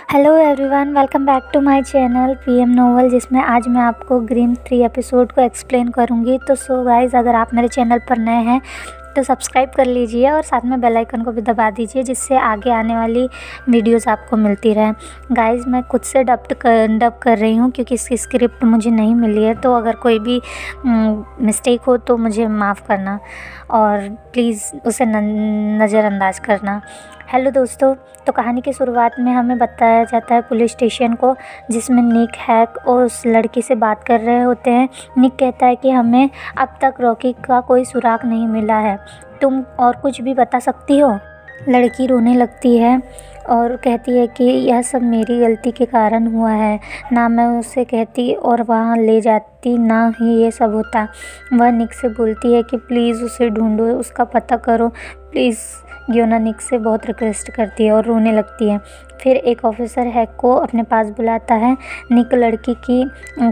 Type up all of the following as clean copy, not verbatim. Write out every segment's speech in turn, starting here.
Hello everyone, welcome back to my channel PM Novel, जिसमें आज मैं आपको ग्रीम 3 एपिसोड को एक्सप्लेन करूंगी। तो सो गाइस, अगर आप मेरे चैनल पर नए हैं तो सब्सक्राइब कर लीजिए और साथ में बेल आइकन को भी दबा दीजिए, जिससे आगे आने वाली वीडियोस आपको मिलती रहे। गाइस, मैं खुद से डब कर रही हूँ क्योंकि इसकी स्क्रिप्ट मुझे नहीं मिली है, तो अगर कोई भी मिस्टेक हो तो मुझे माफ़ करना और प्लीज़ उसे नज़रअंदाज करना। हेलो दोस्तों, तो कहानी की शुरुआत में हमें बताया जाता है पुलिस स्टेशन को, जिसमें निक हैक और उस लड़की से बात कर रहे होते हैं। निक कहता है कि हमें अब तक रॉकी का कोई सुराग नहीं मिला है, तुम और कुछ भी बता सकती हो। लड़की रोने लगती है और कहती है कि यह सब मेरी गलती के कारण हुआ है, ना मैं उसे कहती और वहाँ ले जाती, ना ही ये सब होता। वह निक से बोलती है कि प्लीज़ उसे ढूंढो, उसका पता करो प्लीज़। गियोना निक से बहुत रिक्वेस्ट करती है और रोने लगती है। फिर एक ऑफिसर हैक को अपने पास बुलाता है। निक लड़की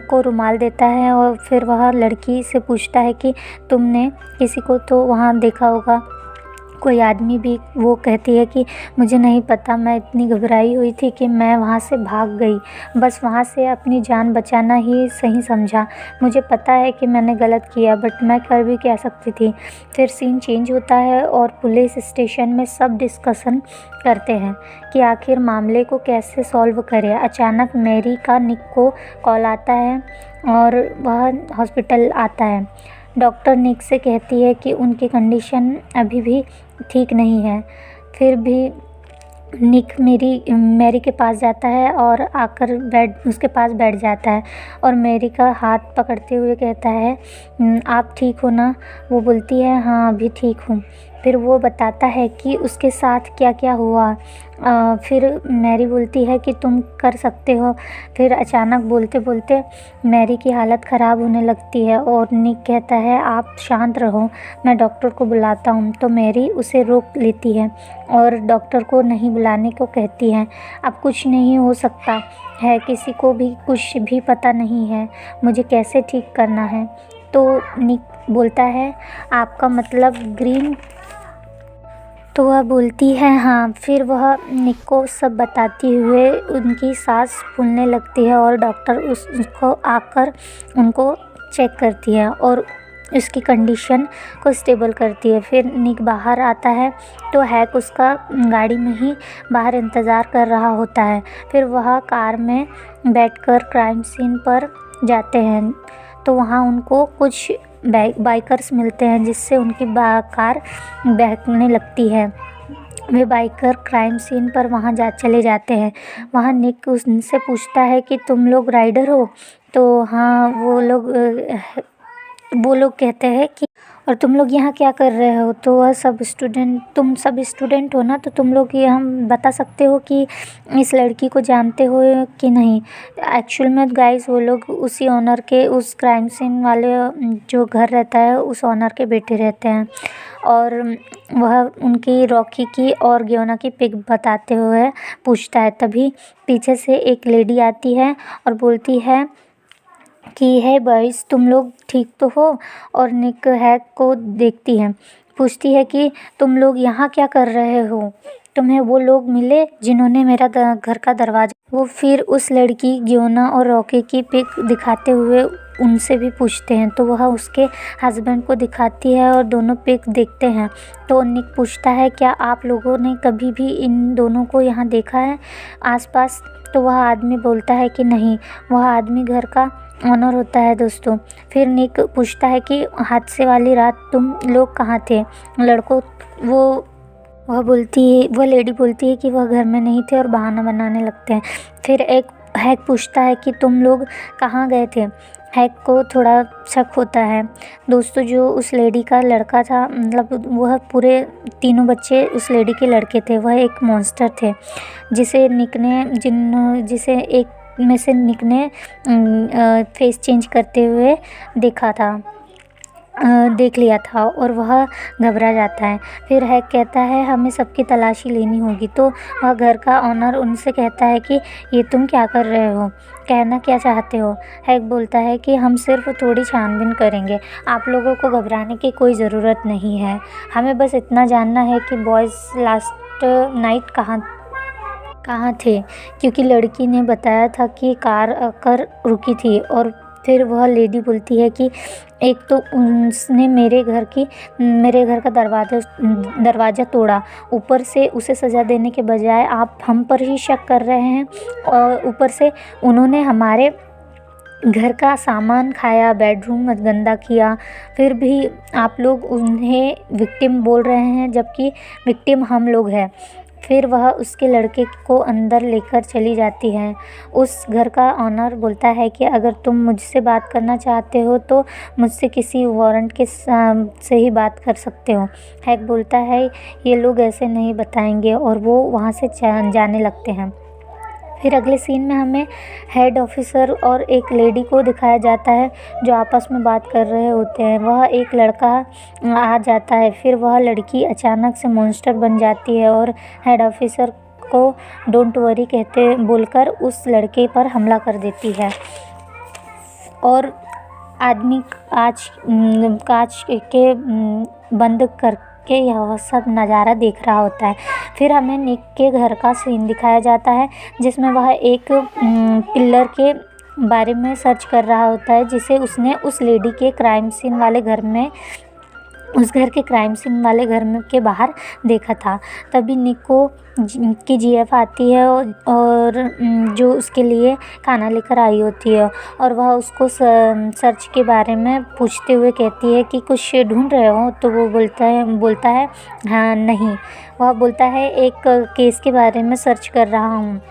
को रुमाल देता है और फिर वह लड़की से पूछता है कि तुमने किसी को तो वहाँ देखा होगा, कोई आदमी भी। वो कहती है कि मुझे नहीं पता, मैं इतनी घबराई हुई थी कि मैं वहाँ से भाग गई, बस वहाँ से अपनी जान बचाना ही सही समझा। मुझे पता है कि मैंने गलत किया, बट मैं कर भी क्या सकती थी। फिर सीन चेंज होता है और पुलिस स्टेशन में सब डिस्कशन करते हैं कि आखिर मामले को कैसे सॉल्व करें। अचानक मैरी का निक को कॉल आता है और वह हॉस्पिटल आता है। डॉक्टर निक से कहती है कि उनकी कंडीशन अभी भी ठीक नहीं है। फिर भी निक मैरी के पास जाता है और आकर उसके पास बैठ जाता है और मैरी का हाथ पकड़ते हुए कहता है, आप ठीक हो ना? वो बोलती है, हाँ अभी ठीक हूँ। फिर वो बताता है कि उसके साथ क्या क्या हुआ। फिर मैरी बोलती है कि तुम कर सकते हो। फिर अचानक बोलते बोलते मैरी की हालत ख़राब होने लगती है और निक कहता है, आप शांत रहो, मैं डॉक्टर को बुलाता हूँ। तो मैरी उसे रोक लेती है और डॉक्टर को नहीं बुलाने को कहती है। अब कुछ नहीं हो सकता है, किसी को भी कुछ भी पता नहीं है, मुझे कैसे ठीक करना है। तो निक बोलता है, आपका मतलब ग्रीन? तो वह बोलती है, हाँ। फिर वह निक को सब बताती हुए उनकी सांस फूलने लगती है और डॉक्टर उसको आकर उनको चेक करती है और उसकी कंडीशन को स्टेबल करती है। फिर निक बाहर आता है तो हैक उसका गाड़ी में ही बाहर इंतज़ार कर रहा होता है। फिर वह कार में बैठकर क्राइम सीन पर जाते हैं, तो वहाँ उनको कुछ बाइकर्स मिलते हैं, जिससे उनकी कार बहकने लगती है। वे बाइकर क्राइम सीन पर वहाँ चले जाते हैं। वहाँ निक उनसे पूछता है कि तुम लोग राइडर हो? तो हाँ, वो लोग कहते हैं कि और तुम लोग यहाँ क्या कर रहे हो? तो वह तुम सब स्टूडेंट हो ना, तो तुम लोग ये हम बता सकते हो कि इस लड़की को जानते हो कि नहीं। एक्चुअल में गाइस, वो लोग उसी ऑनर के, उस क्राइम सीन वाले जो घर रहता है उस ऑनर के बेटे रहते हैं। और वह उनकी रॉकी की और गियोना की पिक बताते हुए पूछता है। तभी पीछे से एक लेडी आती है और बोलती है कि है बॉयज़, तुम लोग ठीक तो हो? और निक हैक को देखती है, पूछती है कि तुम लोग यहाँ क्या कर रहे हो? तुम्हें वो लोग मिले जिन्होंने मेरा घर का दरवाज़ा। वो फिर उस लड़की गियोना और रॉकी की पिक दिखाते हुए उनसे भी पूछते हैं, तो वह उसके हस्बैंड को दिखाती है और दोनों पिक देखते हैं। तो निक पूछता है, क्या आप लोगों ने कभी भी इन दोनों को यहाँ देखा है आसपास? तो वह आदमी बोलता है कि नहीं, वह आदमी घर का ऑनर होता है दोस्तों। फिर निक पूछता है कि हादसे वाली रात तुम लोग कहाँ थे? वह लेडी बोलती है कि वह घर में नहीं थे और बहाना बनाने लगते हैं। फिर एक हैक पूछता है कि तुम लोग कहाँ गए थे? हैक को थोड़ा शक होता है दोस्तों, जो उस लेडी का लड़का था, मतलब वह पूरे तीनों बच्चे उस लेडी के लड़के थे। वह एक मॉन्स्टर थे जिसे एक में से निक ने फेस चेंज करते हुए देख लिया था और वह घबरा जाता है। फिर हैक कहता है, हमें सबकी तलाशी लेनी होगी। तो वह घर का ऑनर उनसे कहता है कि ये तुम क्या कर रहे हो, कहना क्या चाहते हो? हैक बोलता है कि हम सिर्फ थोड़ी छानबीन करेंगे, आप लोगों को घबराने की कोई ज़रूरत नहीं है। हमें बस इतना जानना है कि बॉयज़ लास्ट नाइट कहाँ कहाँ थे, क्योंकि लड़की ने बताया था कि कार आकर रुकी थी। और फिर वह लेडी बोलती है कि एक तो उसने मेरे घर का दरवाज़ा तोड़ा, ऊपर से उसे सज़ा देने के बजाय आप हम पर ही शक कर रहे हैं, और ऊपर से उन्होंने हमारे घर का सामान खाया, बेडरूम गंदा किया, फिर भी आप लोग उन्हें विक्टिम बोल रहे हैं, जबकि विक्टिम हम लोग हैं। फिर वह उसके लड़के को अंदर लेकर चली जाती है। उस घर का ऑनर बोलता है कि अगर तुम मुझसे बात करना चाहते हो तो मुझसे किसी वारंट के से ही बात कर सकते हो। हैक बोलता है ये लोग ऐसे नहीं बताएंगे, और वो वहाँ से जाने लगते हैं। फिर अगले सीन में हमें हेड ऑफिसर और एक लेडी को दिखाया जाता है जो आपस में बात कर रहे होते हैं। वह एक लड़का आ जाता है, फिर वह लड़की अचानक से मॉन्स्टर बन जाती है और हेड ऑफिसर को डोंट वरी कहते बोलकर उस लड़के पर हमला कर देती है। और आदमी कांच के बंद करके यह सब नज़ारा देख रहा होता है। फिर हमें निक के घर का सीन दिखाया जाता है जिसमें वह एक पिलर के बारे में सर्च कर रहा होता है, जिसे उसने उस लेडी के क्राइम सीन वाले घर में उस घर के क्राइम सीन वाले घर में के बाहर देखा था। तभी निक को की जीएफ आती है और जो उसके लिए खाना लेकर आई होती है, और वह उसको सर्च के बारे में पूछते हुए कहती है कि कुछ ढूंढ रहे हो, तो वो बोलता है हाँ नहीं। वह बोलता है एक केस के बारे में सर्च कर रहा हूँ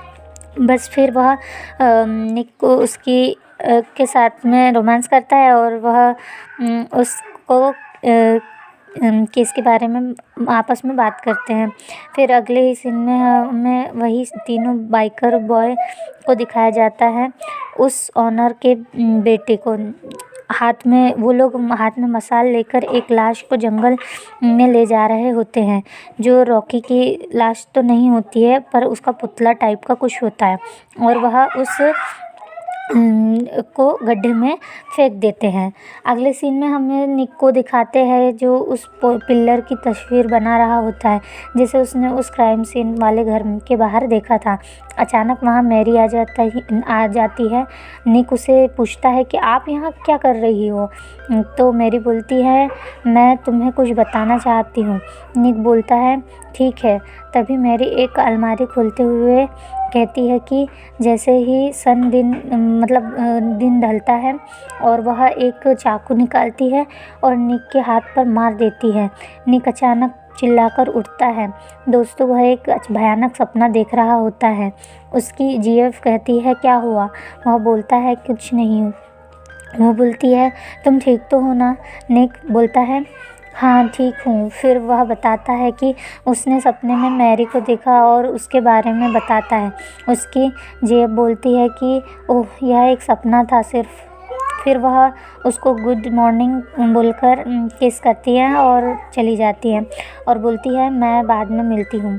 बस। फिर वह निक को उसकी के साथ में रोमांस करता है और वह उसको केस के बारे में आपस में बात करते हैं। फिर अगले ही सीन में हमें वही तीनों बाइकर बॉय को दिखाया जाता है। उस ऑनर के बेटे को वो लोग हाथ में मसाल लेकर एक लाश को जंगल में ले जा रहे होते हैं, जो रॉकी की लाश तो नहीं होती है पर उसका पुतला टाइप का कुछ होता है, और वह उस को गड्ढे में फेंक देते हैं। अगले सीन में हमें निक को दिखाते हैं जो उस पिलर की तस्वीर बना रहा होता है जिसे उसने उस क्राइम सीन वाले घर के बाहर देखा था। अचानक वहाँ मैरी आ जाती है। निक उसे पूछता है कि आप यहाँ क्या कर रही हो, तो मैरी बोलती है मैं तुम्हें कुछ बताना चाहती हूँ। निक बोलता है ठीक है। तभी मैरी एक अलमारी खोलते हुए कहती है कि जैसे ही दिन ढलता है और वह एक चाकू निकालती है और निक के हाथ पर मार देती है। निक अचानक चिल्लाकर उठता है। दोस्तों वह एक भयानक सपना देख रहा होता है। उसकी जीएफ कहती है क्या हुआ? वह बोलता है कुछ नहीं। वो बोलती है तुम ठीक तो हो ना? निक बोलता है हाँ ठीक हूँ। फिर वह बताता है कि उसने सपने में मैरी को देखा और उसके बारे में बताता है। उसकी जेब बोलती है कि ओह यह एक सपना था सिर्फ। फिर वह उसको गुड मॉर्निंग बोलकर किस करती है और चली जाती है और बोलती है मैं बाद में मिलती हूँ।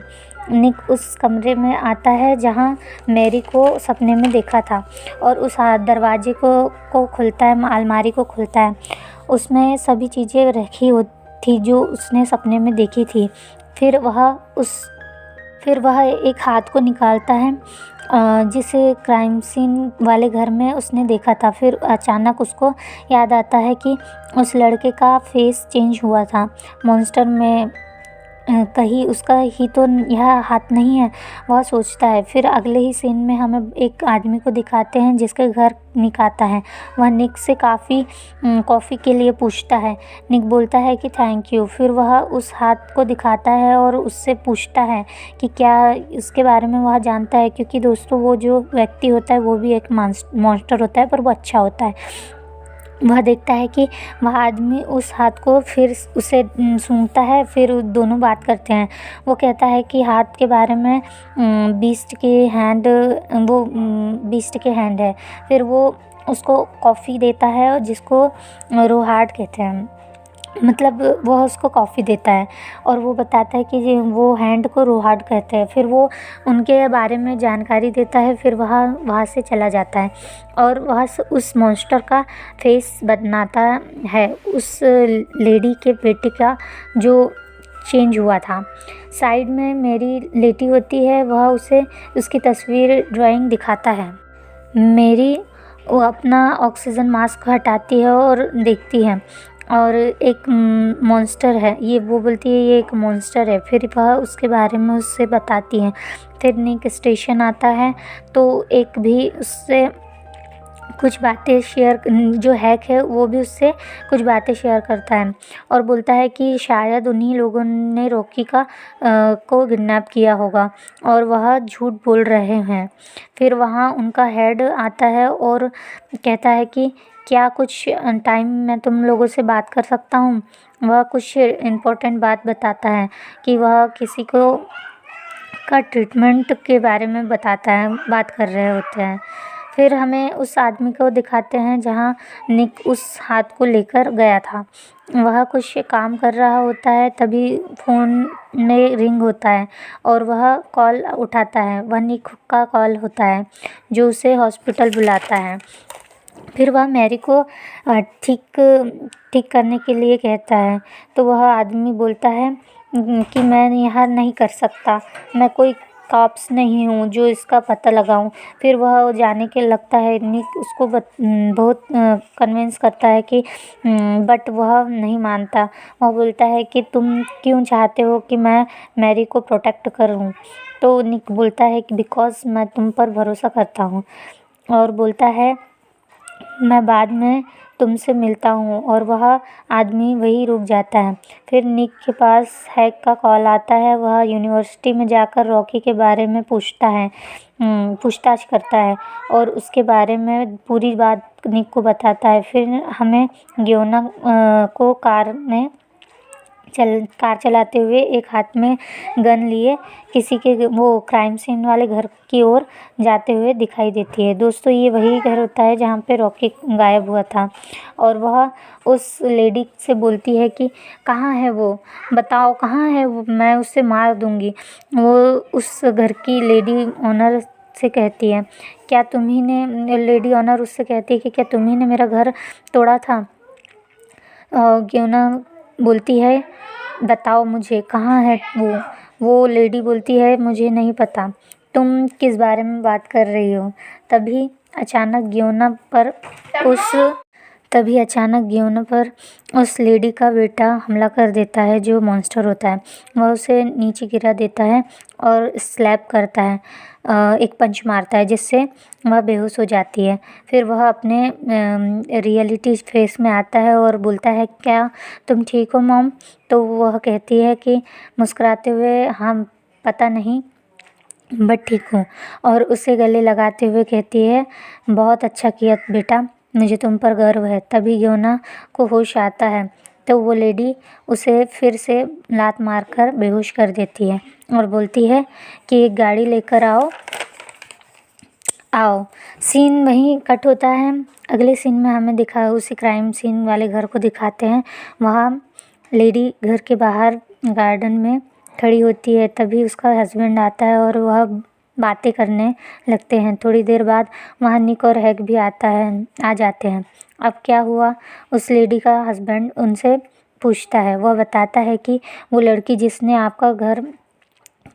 निक उस कमरे में आता है जहाँ मैरी को सपने में देखा था और उस दरवाजे को खुलता है, अलमारी को खुलता है। उसमें सभी चीज़ें रखी थी जो उसने सपने में देखी थी। फिर वह एक हाथ को निकालता है जिसे क्राइम सीन वाले घर में उसने देखा था। फिर अचानक उसको याद आता है कि उस लड़के का फेस चेंज हुआ था मॉन्स्टर में, कहीं उसका ही तो यह हाथ नहीं है, वह सोचता है। फिर अगले ही सीन में हमें एक आदमी को दिखाते हैं जिसके घर निक आता है। वह निक से कॉफ़ी के लिए पूछता है। निक बोलता है कि थैंक यू। फिर वह उस हाथ को दिखाता है और उससे पूछता है कि क्या इसके बारे में वह जानता है, क्योंकि दोस्तों वो जो व्यक्ति होता है वो भी एक मॉन्स्टर होता है पर वो अच्छा होता है। वह देखता है कि वह आदमी उस हाथ को फिर उसे सूंघता है। फिर दोनों बात करते हैं। वो कहता है कि हाथ के बारे में बीस्ट के हैंड है। फिर वो उसको कॉफ़ी देता है जिसको रोहार्ड कहते हैं, मतलब वह उसको कॉफ़ी देता है और वो बताता है कि वो हैंड को रोहार्ड कहते हैं। फिर वो उनके बारे में जानकारी देता है। फिर वहाँ से चला जाता है और वह उस मॉन्स्टर का फेस बनाता है उस लेडी के बेटे का जो चेंज हुआ था। साइड में मेरी लेटी होती है, वह उसे उसकी तस्वीर ड्राइंग दिखाता है। मेरी वो अपना ऑक्सीजन मास्क हटाती है और देखती है और एक मॉन्स्टर है, ये वो बोलती है ये एक मॉन्स्टर है। फिर वह उसके बारे में उससे बताती है। फिर निक स्टेशन आता है तो एक भी उससे कुछ बातें शेयर, जो हैक है वो भी उससे कुछ बातें शेयर करता है और बोलता है कि शायद उन्हीं लोगों ने रॉकी को किडनैप किया होगा और वह झूठ बोल रहे हैं। फिर वहाँ उनका हेड आता है और कहता है कि क्या कुछ टाइम मैं तुम लोगों से बात कर सकता हूँ। वह कुछ इम्पोर्टेंट बात बताता है कि वह किसी को का ट्रीटमेंट के बारे में बताता है, बात कर रहे होते हैं। फिर हमें उस आदमी को दिखाते हैं जहाँ निक उस हाथ को लेकर गया था। वह कुछ काम कर रहा होता है, तभी फ़ोन में रिंग होता है और वह कॉल उठाता है। वह निक का कॉल होता है जो उसे हॉस्पिटल बुलाता है। फिर वह मैरी को ठीक करने के लिए कहता है तो वह आदमी बोलता है कि मैं यहाँ नहीं कर सकता, मैं कोई कॉप्स नहीं हूँ जो इसका पता लगाऊँ। फिर वह जाने के लगता है। निक उसको बहुत कन्विंस करता है कि बट वह नहीं मानता। वह बोलता है कि तुम क्यों चाहते हो कि मैं मैरी को प्रोटेक्ट करूँ। तो निक बोलता है कि बिकॉज़ मैं तुम पर भरोसा करता हूँ और बोलता है मैं बाद में तुमसे मिलता हूँ और वह आदमी वहीं रुक जाता है। फिर निक के पास हैक का कॉल आता है। वह यूनिवर्सिटी में जाकर रॉकी के बारे में पूछताछ करता है और उसके बारे में पूरी बात निक को बताता है। फिर हमें गियोना को कार चलाते हुए एक हाथ में गन लिए किसी के वो क्राइम सीन वाले घर की ओर जाते हुए दिखाई देती है। दोस्तों, ये वही घर होता है जहाँ पे रॉकी गायब हुआ था और वह उस लेडी से बोलती है कि कहाँ है वो, बताओ कहाँ है वो, मैं उसे मार दूँगी। वो उस घर की लेडी ओनर से कहती है क्या तुम्ही ने लेडी ओनर उससे कहती है कि क्या तुम्ही ने मेरा घर तोड़ा था। गियोना बोलती है बताओ मुझे कहाँ है वो लेडी बोलती है मुझे नहीं पता, तुम किस बारे में बात कर रही हो। तभी अचानक गियोना पर उस लेडी का बेटा हमला कर देता है जो मॉन्स्टर होता है। वह उसे नीचे गिरा देता है और स्लैप करता है, एक पंच मारता है जिससे वह बेहोश हो जाती है। फिर वह अपने रियलिटी फेस में आता है और बोलता है क्या तुम ठीक हो मॉम। तो वह कहती है कि मुस्कुराते हुए हाँ पता नहीं बट ठीक हूँ, और उसे गले लगाते हुए कहती है बहुत अच्छा किया बेटा, मुझे तुम पर गर्व है। तभी गियोना को होश आता है तो वो लेडी उसे फिर से लात मारकर बेहोश कर देती है और बोलती है कि एक गाड़ी लेकर आओ। सीन वहीं कट होता है। अगले सीन में हमें उसी क्राइम सीन वाले घर को दिखाते हैं। वहाँ लेडी घर के बाहर गार्डन में खड़ी होती है। तभी उसका हस्बैंड आता है और वह बातें करने लगते हैं। थोड़ी देर बाद वहाँ निक और हैक भी आ जाते हैं। अब क्या हुआ, उस लेडी का हस्बैंड उनसे पूछता है। वह बताता है कि वो लड़की जिसने आपका घर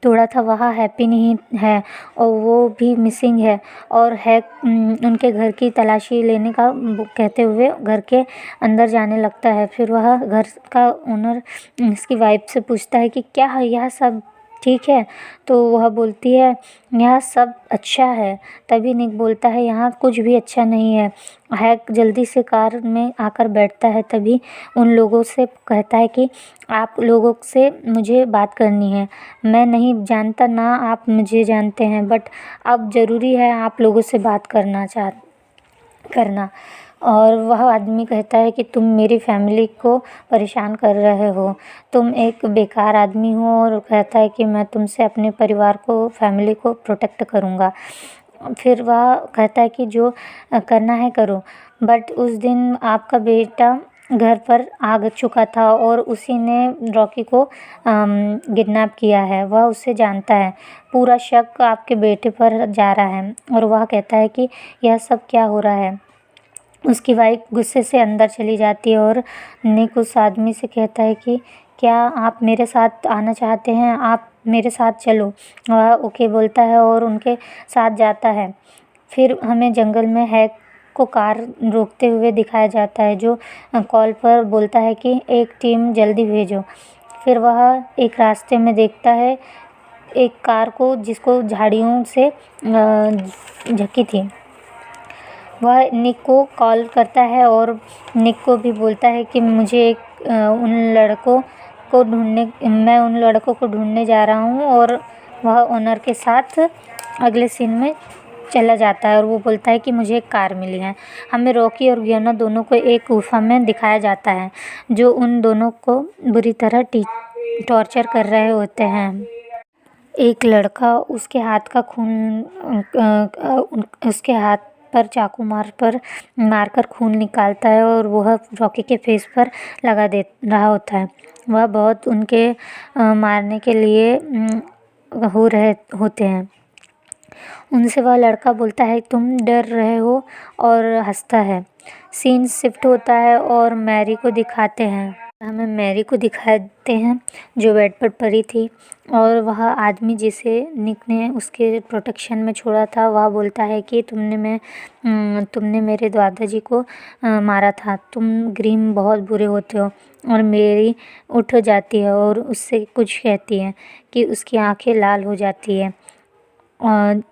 तोड़ा था वह हैप्पी नहीं है और वो भी मिसिंग है। और हैक उनके घर की तलाशी लेने का कहते हुए घर के अंदर जाने लगता है। फिर वह घर का ओनर इसकी वाइफ से पूछता है कि क्या यह सब ठीक है। तो वह बोलती है यहाँ सब अच्छा है। तभी निक बोलता है यहाँ कुछ भी अच्छा नहीं है। हैक जल्दी से कार में आकर बैठता है। तभी उन लोगों से कहता है कि आप लोगों से मुझे बात करनी है, मैं नहीं जानता ना आप मुझे जानते हैं, बट अब ज़रूरी है आप लोगों से बात करना। और वह आदमी कहता है कि तुम मेरी फैमिली को परेशान कर रहे हो, तुम एक बेकार आदमी हो। और कहता है कि मैं तुमसे अपने परिवार को, फैमिली को प्रोटेक्ट करूँगा। फिर वह कहता है कि जो करना है करो, बट उस दिन आपका बेटा घर पर आ चुका था और उसी ने रॉकी को किडनैप किया है। वह उसे जानता है। पूरा शक आपके बेटे पर जा रहा है। और वह कहता है कि यह सब क्या हो रहा है। उसकी वाइफ गुस्से से अंदर चली जाती है और निक उस आदमी से कहता है कि क्या आप मेरे साथ आना चाहते हैं? आप मेरे साथ चलो। वह ओके बोलता है और उनके साथ जाता है। फिर हमें जंगल में हैक को कार रोकते हुए दिखाया जाता है, जो कॉल पर बोलता है कि एक टीम जल्दी भेजो। फिर वह एक रास्ते में देखता है एक कार को जिसको झाड़ियों से ढकी थी। वह निक को कॉल करता है और निक को भी बोलता है कि मैं उन लड़कों को ढूंढने जा रहा हूँ। और वह ओनर के साथ अगले सीन में चला जाता है और वो बोलता है कि मुझे एक कार मिली है। हमें रॉकी और गियोना दोनों को एक गुफा में दिखाया जाता है, जो उन दोनों को बुरी तरह टॉर्चर कर रहे होते हैं। एक लड़का उसके हाथ पर चाकू मारकर खून निकालता है और वह रॉकी के फेस पर लगा दे रहा होता है। वह बहुत उनके मारने के लिए होते हैं। उनसे वह लड़का बोलता है तुम डर रहे हो और हंसता है। सीन शिफ्ट होता है और मैरी को दिखाते हैं। हमें मैरी को दिखाते हैं जो बेड पर पड़ी थी और वह आदमी जिसे निक ने उसके प्रोटेक्शन में छोड़ा था, वह बोलता है कि तुमने मेरे दादाजी को मारा था। तुम ग्रीम बहुत बुरे होते हो। और मैरी उठ जाती है और उससे कुछ कहती है कि उसकी आंखें लाल हो जाती है, और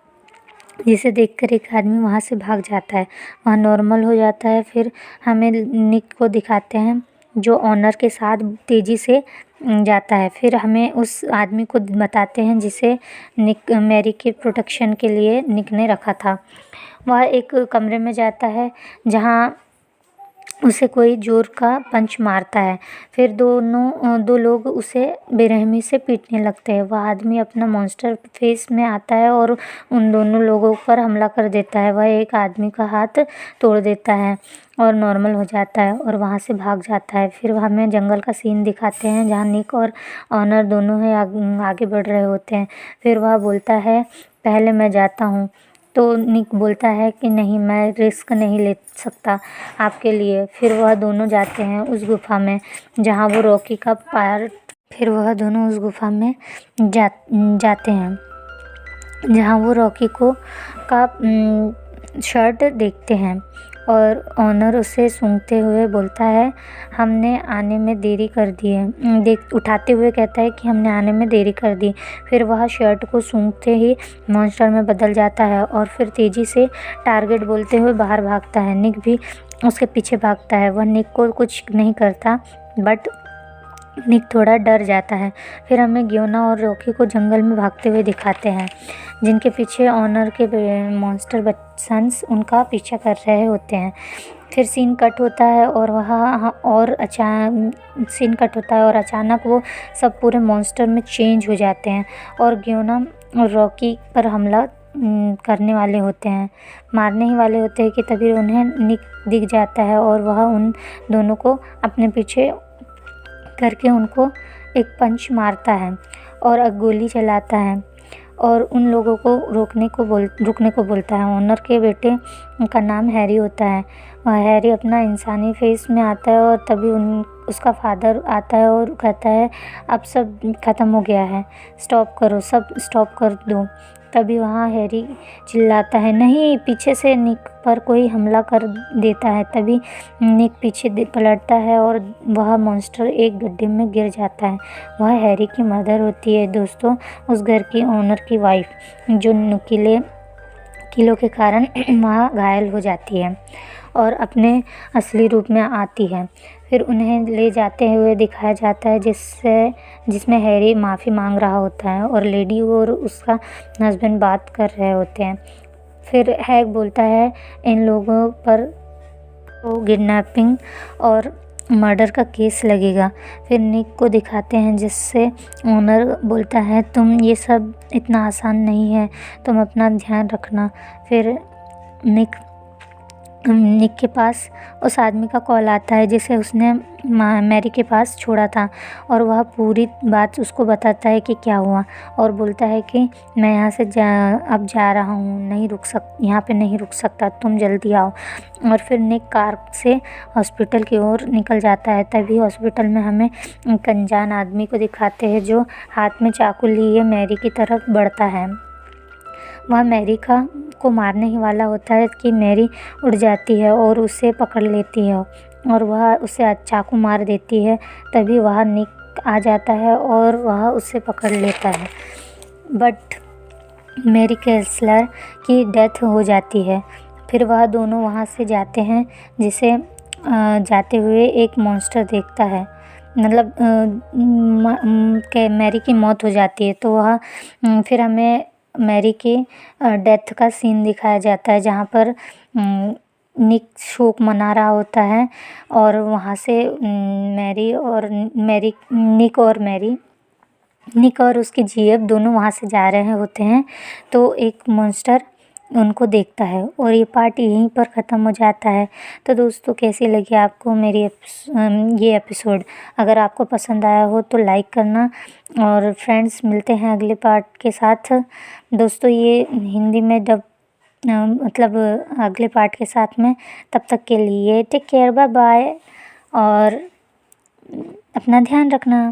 जिसे देखकर एक आदमी वहाँ से भाग जाता है। वह नॉर्मल हो जाता है। फिर हमें निक को दिखाते हैं जो ऑनर के साथ तेज़ी से जाता है। फिर हमें उस आदमी को बताते हैं जिसे मैरी के प्रोटेक्शन के लिए निक ने रखा था। वह एक कमरे में जाता है जहाँ उसे कोई ज़ोर का पंच मारता है। फिर दो लोग उसे बेरहमी से पीटने लगते हैं। वह आदमी अपना मॉन्स्टर फेस में आता है और उन दोनों लोगों पर हमला कर देता है। वह एक आदमी का हाथ तोड़ देता है और नॉर्मल हो जाता है और वहाँ से भाग जाता है। फिर हमें जंगल का सीन दिखाते हैं जहाँ निक और ऑनर दोनों ही आगे बढ़ रहे होते हैं। फिर वह बोलता है पहले मैं जाता हूँ, तो निक बोलता है कि नहीं, मैं रिस्क नहीं ले सकता आपके लिए। फिर वह दोनों जाते हैं उस गुफा में जहाँ वो रॉकी का पार्ट फिर वह दोनों उस गुफा में जाते हैं जहाँ वो रॉकी का शर्ट देखते हैं और ऑनर उसे सूंघते हुए बोलता है हमने आने में देरी कर दी है। उठाते हुए कहता है कि हमने आने में देरी कर दी। फिर वह शर्ट को सूंघते ही मॉन्स्टर में बदल जाता है और फिर तेज़ी से टारगेट बोलते हुए बाहर भागता है। निक भी उसके पीछे भागता है। वह निक को कुछ नहीं करता, बट निक थोड़ा डर जाता है। फिर हमें गियोना और रॉकी को जंगल में भागते हुए दिखाते हैं, जिनके पीछे ऑनर के मॉन्स्टर सन्स उनका पीछा कर रहे होते हैं। फिर सीन कट होता है और अचानक वो सब पूरे मॉन्स्टर में चेंज हो जाते हैं और गियोना और रॉकी पर हमला करने वाले होते हैं, मारने ही वाले होते हैं कि तभी उन्हें निक दिख जाता है और वह उन दोनों को अपने पीछे करके उनको एक पंच मारता है और गोली चलाता है और उन लोगों को रुकने को बोलता है। ऑनर के बेटे का नाम हैरी होता है। वह हैरी अपना इंसानी फेस में आता है और तभी उसका फादर आता है और कहता है अब सब ख़त्म हो गया है, स्टॉप करो, सब स्टॉप कर दो। तभी वहाँ हैरी चिल्लाता है नहीं, पीछे से निक पर कोई हमला कर देता है। तभी निक पीछे पलटता है और वह मॉन्स्टर एक गड्ढे में गिर जाता है। वह हैरी की मदर होती है दोस्तों, उस घर की ओनर की वाइफ, जो नुकीले कीलों के कारण वहाँ घायल हो जाती है और अपने असली रूप में आती है। फिर उन्हें ले जाते हुए दिखाया जाता है जिसमें हैरी माफ़ी मांग रहा होता है और लेडी और उसका हस्बैंड बात कर रहे होते हैं। फिर हैक बोलता है इन लोगों पर तो किडनैपिंग और मर्डर का केस लगेगा। फिर निक को दिखाते हैं जिससे ओनर बोलता है तुम ये सब इतना आसान नहीं है, तुम अपना ध्यान रखना। फिर निक निक के पास उस आदमी का कॉल आता है जिसे उसने मैरी के पास छोड़ा था, और वह पूरी बात उसको बताता है कि क्या हुआ, और बोलता है कि मैं यहाँ से अब जा रहा हूँ, यहाँ पे नहीं रुक सकता, तुम जल्दी आओ। और फिर निक कार से हॉस्पिटल की ओर निकल जाता है। तभी हॉस्पिटल में हमें एक अनजान आदमी को दिखाते हैं जो हाथ में चाकू लिए मैरी की तरफ बढ़ता है। वह मैरी को मारने ही वाला होता है कि मैरी उड़ जाती है और उसे पकड़ लेती है और वह उसे चाकू मार देती है। तभी वह निक आ जाता है और वह उसे पकड़ लेता है, बट मैरी केस्लर की डेथ हो जाती है। फिर वह दोनों वहाँ से जाते हैं, जिसे जाते हुए एक मॉन्स्टर देखता है, मतलब मैरी की मौत हो जाती है। तो वह फिर हमें मैरी की डेथ का सीन दिखाया जाता है, जहाँ पर निक शोक मना रहा होता है, और वहाँ से निक और उसकी जीएफ दोनों वहाँ से जा रहे होते हैं। तो एक मॉन्स्टर उनको देखता है और ये पार्ट यहीं पर ख़त्म हो जाता है। तो दोस्तों, कैसी लगी आपको मेरी ये एपिसोड? अगर आपको पसंद आया हो तो लाइक करना, और फ्रेंड्स मिलते हैं अगले पार्ट के साथ। दोस्तों, ये हिंदी में मतलब अगले पार्ट के साथ में। तब तक के लिए टेक केयर, बाय बाय, और अपना ध्यान रखना।